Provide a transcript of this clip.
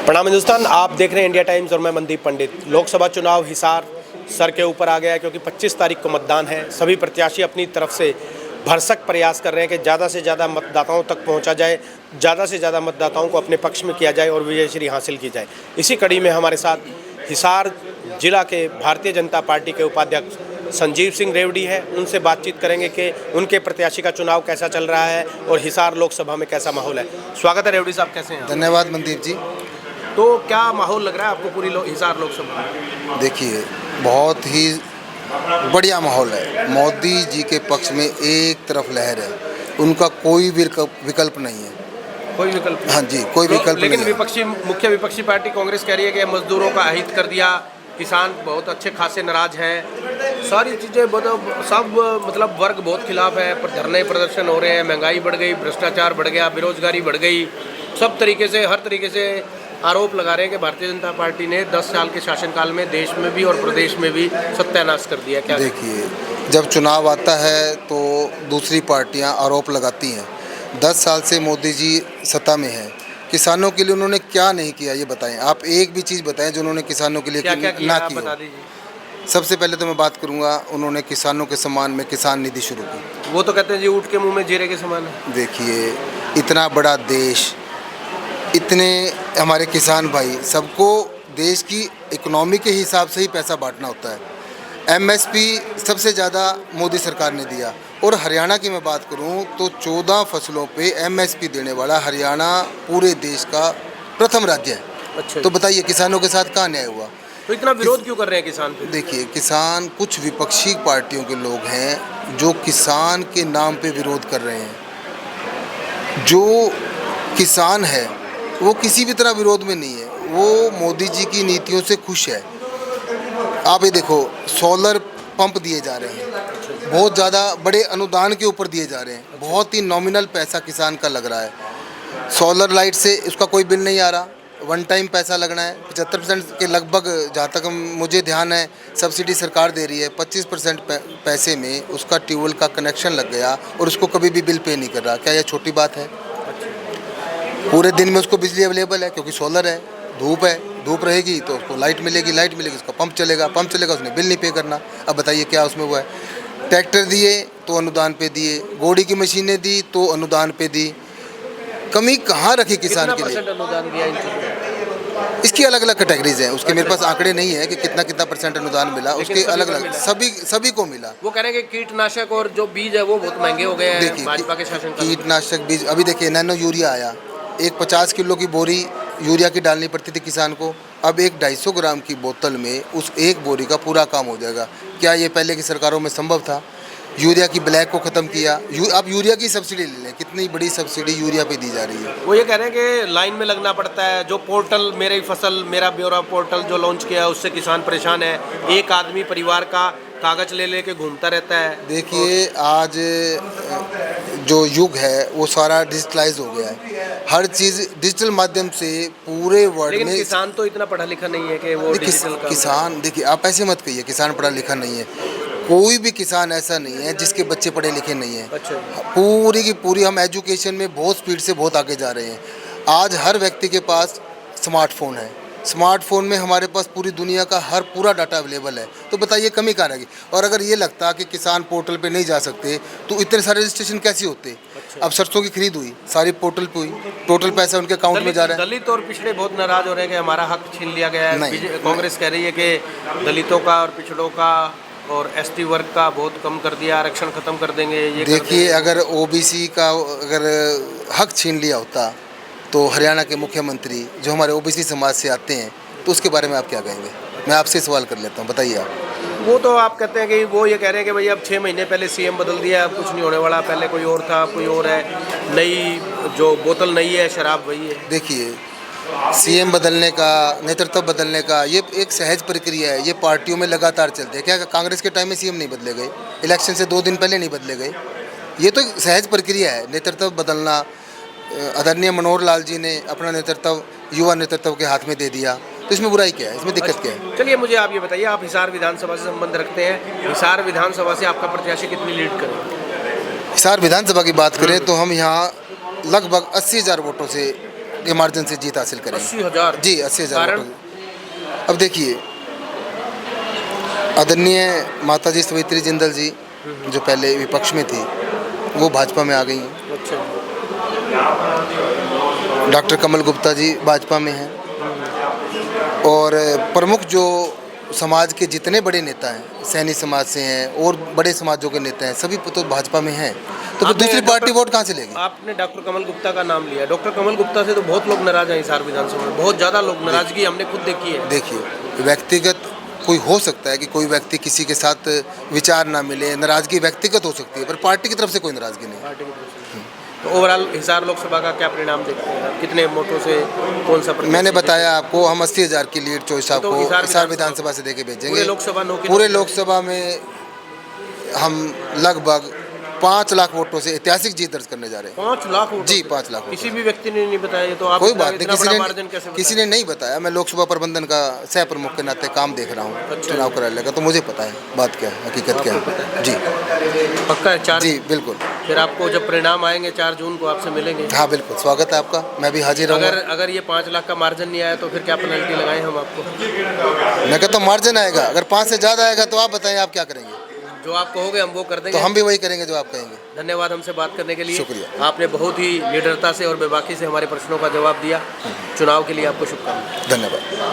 प्रणाम हिंदुस्तान, आप देख रहे हैं इंडिया टाइम्स और मैं मनदीप पंडित। लोकसभा चुनाव हिसार सर के ऊपर आ गया है क्योंकि 25 तारीख को मतदान है। सभी प्रत्याशी अपनी तरफ से भरसक प्रयास कर रहे हैं कि ज़्यादा से ज़्यादा मतदाताओं तक पहुंचा जाए, ज़्यादा से ज़्यादा मतदाताओं को अपने पक्ष में किया जाए और विजयश्री हासिल की जाए। इसी कड़ी में हमारे साथ हिसार जिला के भारतीय जनता पार्टी के उपाध्यक्ष संजीव सिंह रेवड़ी है। उनसे बातचीत करेंगे कि उनके प्रत्याशी का चुनाव कैसा चल रहा है और हिसार लोकसभा में कैसा माहौल है। स्वागत है रेवड़ी साहब, कैसे हैं? धन्यवाद मनदीप जी। तो क्या माहौल लग रहा है आपको पूरी हिसार लोकसभा में? देखिए, बहुत ही बढ़िया माहौल है। मोदी जी के पक्ष में एक तरफ लहर है, उनका कोई विकल्प नहीं है। कोई विकल्प नहीं? हाँ जी, कोई विकल्प लेकिन नहीं है। मुख्य विपक्षी पार्टी कांग्रेस कह रही है कि मजदूरों का अहित कर दिया, किसान बहुत अच्छे खासे नाराज हैं, सारी चीज़ें सब मतलब वर्ग बहुत खिलाफ है, पर धरने प्रदर्शन हो रहे हैं, महंगाई बढ़ गई, भ्रष्टाचार बढ़ गया, बेरोजगारी बढ़ गई, सब तरीके से हर तरीके से आरोप लगा रहे हैं कि भारतीय जनता पार्टी ने 10 साल के शासनकाल में देश में भी और प्रदेश में भी सत्यानाश कर दिया। क्या देखिए, जब चुनाव आता है तो दूसरी पार्टियां आरोप लगाती हैं। 10 साल से मोदी जी सत्ता में हैं, किसानों के लिए उन्होंने क्या नहीं किया ये बताएं। आप एक भी चीज़ बताएं जो उन्होंने किसानों के लिए क्या ना किया, की बता हो। दीजिए। सबसे पहले तो मैं बात करूंगा, उन्होंने किसानों के सम्मान में किसान निधि शुरू की। वो तो कहते हैं जी ऊँट के मुंह में जीरे के समान है। देखिए, इतना बड़ा देश, इतने हमारे किसान भाई, सबको देश की इकोनॉमी के हिसाब से ही पैसा बांटना होता है। एमएसपी सबसे ज़्यादा मोदी सरकार ने दिया। और हरियाणा की मैं बात करूं तो 14 फसलों पे एमएसपी देने वाला हरियाणा पूरे देश का प्रथम राज्य है। अच्छा, तो बताइए किसानों के साथ कहाँ न्याय हुआ? तो इतना विरोध क्यों कर रहे हैं किसान पे? देखिए, किसान, कुछ विपक्षी पार्टियों के लोग हैं जो किसान के नाम पे विरोध कर रहे हैं। जो किसान है वो किसी भी तरह विरोध में नहीं है, वो मोदी जी की नीतियों से खुश है। आप ये देखो, सोलर पंप दिए जा रहे हैं, बहुत ज़्यादा बड़े अनुदान के ऊपर दिए जा रहे हैं, बहुत ही नॉमिनल पैसा किसान का लग रहा है। सोलर लाइट से उसका कोई बिल नहीं आ रहा, वन टाइम पैसा लगना है। 75% के लगभग, जहाँ तक मुझे ध्यान है, सब्सिडी सरकार दे रही है। 25% पैसे में उसका ट्यूबवेल का कनेक्शन लग गया और उसको कभी भी बिल पे नहीं कर रहा। क्या यह छोटी बात है? पूरे दिन में उसको बिजली अवेलेबल है क्योंकि सोलर है, धूप रहेगी तो उसको लाइट मिलेगी, उसका पंप चलेगा, उसने बिल नहीं पे करना। अब बताइए क्या उसमें हुआ है? ट्रैक्टर दिए तो अनुदान पे दिए, गोड़ी की मशीनें दी तो अनुदान पे दी। कमी कहाँ रखी किसान के लिए? अनुदान दिया इन चीज़ों? इसकी अलग अलग कैटेगरीज हैं, उसके मेरे पास आंकड़े नहीं है कि कितना परसेंट अनुदान मिला, उसके अलग अलग सभी को मिला। वो कह रहे हैं कि कीटनाशक और जो बीज है वो बहुत महंगे हो गए हैं भाजपा के शासन काल में। कीटनाशक बीज, अभी देखिए नैनो यूरिया आया, एक 50 किलो की बोरी यूरिया की डालनी पड़ती थी किसान को, अब एक 250 ग्राम की बोतल में उस एक बोरी का पूरा काम हो जाएगा। क्या ये पहले की सरकारों में संभव था? यूरिया की ब्लैक को ख़त्म किया। अब यूरिया की सब्सिडी ले लें, कितनी बड़ी सब्सिडी यूरिया पे दी जा रही है। वो ये कह रहे हैं कि लाइन में लगना पड़ता है। जो पोर्टल मेरी फसल मेरा ब्यौरा पोर्टल जो लॉन्च किया है उससे किसान परेशान है। एक आदमी परिवार का कागज़ ले लेके घूमता रहता है। देखिए, आज जो युग है वो सारा डिजिटलाइज हो गया है, हर चीज़ डिजिटल माध्यम से पूरे वर्ल्ड में। लेकिन किसान तो इतना पढ़ा लिखा नहीं है कि वो डिजिटल का किसान, देखिए आप ऐसे मत कहिए किसान पढ़ा लिखा नहीं है। कोई भी किसान ऐसा नहीं है जिसके बच्चे पढ़े लिखे नहीं हैं। अच्छा। पूरी की पूरी हम एजुकेशन में बहुत स्पीड से बहुत आगे जा रहे हैं। आज हर व्यक्ति के पास स्मार्टफोन है, स्मार्टफोन में हमारे पास पूरी दुनिया का हर पूरा डाटा अवेलेबल है। तो बताइए कमी कहाँ रहेगी? और अगर ये लगता कि किसान पोर्टल पे नहीं जा सकते तो इतने सारे रजिस्ट्रेशन कैसे होते? अच्छा। अब सरसों की खरीद हुई, सारी पोर्टल पे हुई, टोटल पैसा उनके अकाउंट में जा रहा है। दलित और पिछड़े बहुत नाराज हो रहे हैं कि हमारा हक छीन लिया गया है। कांग्रेस कह रही है कि दलितों का और पिछड़ों का और एसटी वर्ग का बहुत कम कर दिया, आरक्षण खत्म कर देंगे। ये देखिए, अगर ओबीसी का अगर हक छीन लिया होता तो हरियाणा के मुख्यमंत्री जो हमारे ओबीसी समाज से आते हैं, तो उसके बारे में आप क्या कहेंगे? मैं आपसे सवाल कर लेता हूँ, बताइए आप। वो तो आप कहते हैं कि वो ये कह रहे हैं कि भाई अब 6 महीने पहले सीएम बदल दिया, अब कुछ नहीं होने वाला, पहले कोई और था, कोई और है, नई जो बोतल नई है, शराब वही है। देखिए, सीएम बदलने का, नेतृत्व बदलने का ये एक सहज प्रक्रिया है। ये पार्टियों में लगातार चलते हैं। क्या कांग्रेस के टाइम में सीएम नहीं बदले गए? इलेक्शन से 2 दिन पहले नहीं बदले गए? ये तो सहज प्रक्रिया है, नेतृत्व बदलना। आदरणीय मनोहर लाल जी ने अपना नेतृत्व युवा नेतृत्व के हाथ में दे दिया, तो इसमें बुराई क्या है? इसमें दिक्कत क्या है? चलिए मुझे आप ये बताइए, आप हिसार विधानसभा से संबंध रखते हैं, हिसार विधानसभा से आपका प्रत्याशी कितनी लीड करें? हिसार विधानसभा की बात करें तो हम यहाँ लगभग 80,000 वोटों से के मार्जिन से जीत हासिल करेंगे। 80,000 जी 80,000 कारण? वोटों। अब देखिए, आदरणीय माताजी सवित्री जिंदल जी जो पहले विपक्ष में थी वो भाजपा में आ गई हैं। अच्छा। डॉक्टर कमल गुप्ता जी भाजपा में हैं, और प्रमुख जो समाज के जितने बड़े नेता हैं, सैनी समाज से हैं और बड़े समाजों के नेता हैं, सभी तो भाजपा में हैं। तो फिर आपने दूसरी डॉक्टर- पार्टी वोट कहाँ से लेगी? आपने डॉक्टर कमल गुप्ता का नाम लिया। डॉक्टर कमल गुप्ता से तो बहुत लोग नाराज हैं हिसार विधानसभा में, बहुत ज़्यादा लोग नाराजगी हमने खुद देखी है। देखिए, व्यक्तिगत कोई हो सकता है कि कोई व्यक्ति किसी के साथ विचार ना मिले, नाराजगी व्यक्तिगत हो सकती है, पर पार्टी की तरफ से कोई नाराजगी नहीं। पार्टी की तरफ से। तो ओवरऑल हिसार लोकसभा का क्या परिणाम देखते हैं? कितने वोटों से कौन सा प्रत्याशी मैंने जीतेगा? बताया आपको, हम 80,000 की लीड चोइस साहब तो को हिसार हिसार विधानसभा विधानसभा से देके भेजेंगे। पूरे लोकसभा नो के पूरे नो? लोकसभा में हम लगभग 5 लाख वोटों से ऐतिहासिक जीत दर्ज करने जा रहे हैं। 5 लाख वोटों जी से? 5 लाख वोटों किसी से। भी व्यक्ति ने नहीं बताया, ये तो आप कोई इतना- बात नहीं, इतना बड़ा मार्जिन कैसे किसी बताया? ने नहीं बताया। मैं लोकसभा प्रबंधन का सह प्रमुख के नाते काम देख रहा हूँ अच्छा। चुनाव कार्यालय का, तो मुझे पता है बात क्या है, हकीकत क्या आपको है। जी पक्का है 4? जी बिल्कुल। फिर आपको जब परिणाम आएंगे 4 जून को आपसे मिलेंगे। हाँ बिल्कुल, स्वागत है आपका, मैं भी हाजिर अगर रहूँगा। अगर ये 5 लाख का मार्जिन नहीं आया तो फिर क्या पेनल्टी लगाएं हम आपको? मैं कहता हूँ मार्जिन आएगा, अगर 5 से ज़्यादा आएगा तो आप बताएं आप क्या करेंगे। जो आप कहोगे हम वो कर तो देंगे। हम भी वही करेंगे जो आप कहेंगे। धन्यवाद हमसे बात करने के लिए। शुक्रिया। आपने बहुत ही निडरता से और बेबाकी से हमारे प्रश्नों का जवाब दिया। चुनाव के लिए आपको शुभकामनाएं। धन्यवाद।